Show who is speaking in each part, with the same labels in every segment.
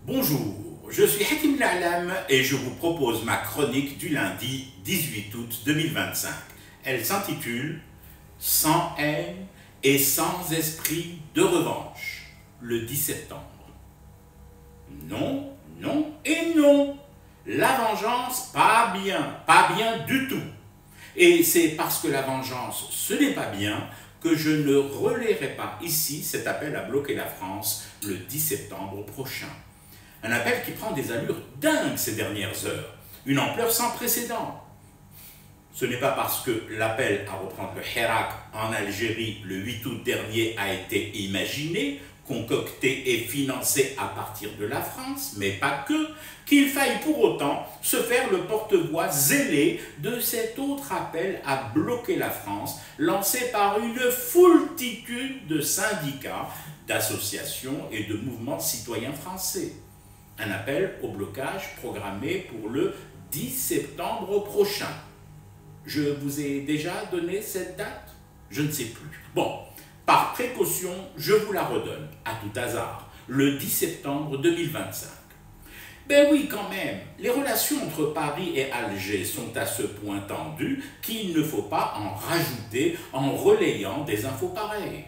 Speaker 1: Bonjour, je suis Hakim La'Alam et je vous propose ma chronique du lundi 18 août 2025. Elle s'intitule « Sans haine et sans esprit de revanche » le 10 septembre. Non, non et non. La vengeance, pas bien du tout. Et c'est parce que la vengeance, ce n'est pas bien, que je ne relayerai pas ici cet appel à bloquer la France le 10 septembre prochain. Un appel qui prend des allures dingues ces dernières heures, une ampleur sans précédent. Ce n'est pas parce que l'appel à reprendre le Hirak en Algérie le 8 août dernier a été imaginé, concocté et financé à partir de la France, mais pas que, qu'il faille pour autant se faire le porte-voix zélé de cet autre appel à bloquer la France, lancé par une foultitude de syndicats, d'associations et de mouvements citoyens français. Un appel au blocage programmé pour le 10 septembre prochain. Je vous ai déjà donné cette date? Je ne sais plus. Bon, par précaution, je vous la redonne, à tout hasard, le 10 septembre 2025. Ben oui, quand même, les relations entre Paris et Alger sont à ce point tendues qu'il ne faut pas en rajouter en relayant des infos pareilles.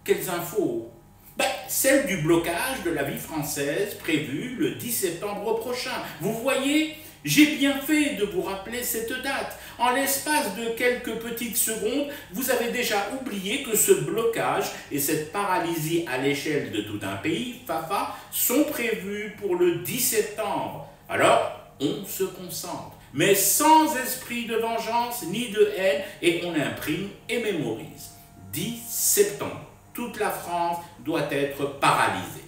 Speaker 1: Quelles infos? Ben, celle du blocage de la vie française prévue le 10 septembre prochain. Vous voyez, j'ai bien fait de vous rappeler cette date. En l'espace de quelques petites secondes, vous avez déjà oublié que ce blocage et cette paralysie à l'échelle de tout un pays, Fafa, sont prévus pour le 10 septembre. Alors, on se concentre, mais sans esprit de vengeance ni de haine, et on imprime et mémorise. 10 septembre. Toute la France doit être paralysée.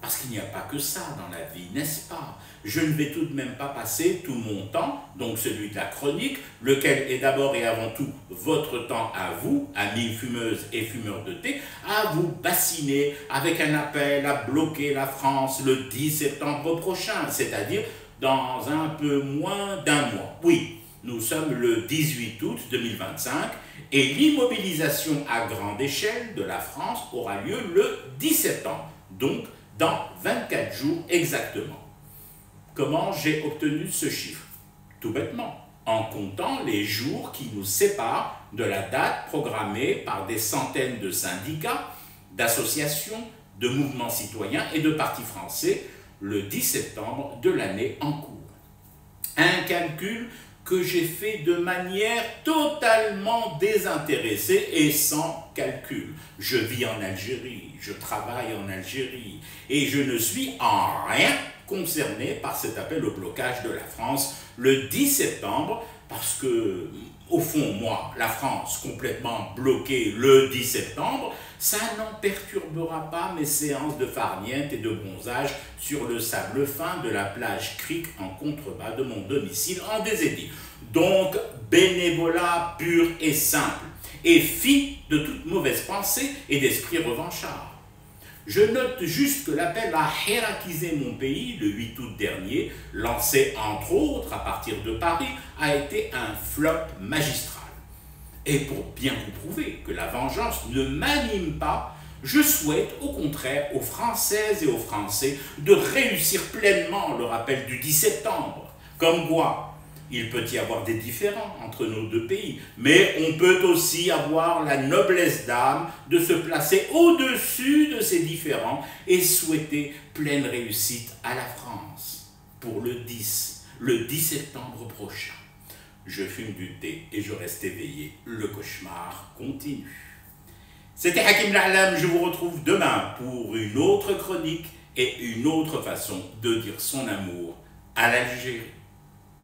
Speaker 1: Parce qu'il n'y a pas que ça dans la vie, n'est-ce pas? Je ne vais tout de même pas passer tout mon temps, donc celui de la chronique, lequel est d'abord et avant tout votre temps à vous, amis fumeuses et fumeurs de thé, à vous bassiner avec un appel à bloquer la France le 10 septembre prochain, c'est-à-dire dans un peu moins d'un mois. Oui, nous sommes le 18 août 2025 et l'immobilisation à grande échelle de la France aura lieu le 10 septembre, donc dans 24 jours exactement. Comment j'ai obtenu ce chiffre? Tout bêtement, en comptant les jours qui nous séparent de la date programmée par des centaines de syndicats, d'associations, de mouvements citoyens et de partis français le 10 septembre de l'année en cours. Un calcul que j'ai fait de manière totalement désintéressée et sans calcul. Je vis en Algérie, je travaille en Algérie et je ne suis en rien concerné par cet appel au blocage de la France le 10 septembre parce que, au fond, moi, la France complètement bloquée le 10 septembre, ça n'en perturbera pas mes séances de farniente et de bronzage sur le sable fin de la plage Cric en contrebas de mon domicile en Désédie. Donc, bénévolat pur et simple, et fi de toute mauvaise pensée et d'esprit revanchard. Je note juste que l'appel à hirakiser mon pays le 8 août dernier, lancé entre autres à partir de Paris, a été un flop magistral. Et pour bien vous prouver que la vengeance ne m'anime pas, je souhaite au contraire aux Françaises et aux Français de réussir pleinement le rappel du 10 septembre. Comme quoi, il peut y avoir des différends entre nos deux pays, mais on peut aussi avoir la noblesse d'âme de se placer au-dessus de ces différends et souhaiter pleine réussite à la France pour le 10 septembre prochain. Je fume du thé et je reste éveillé. Le cauchemar continue. C'était Hakim La'Alam. Je vous retrouve demain pour une autre chronique et une autre façon de dire son amour à l'Algérie.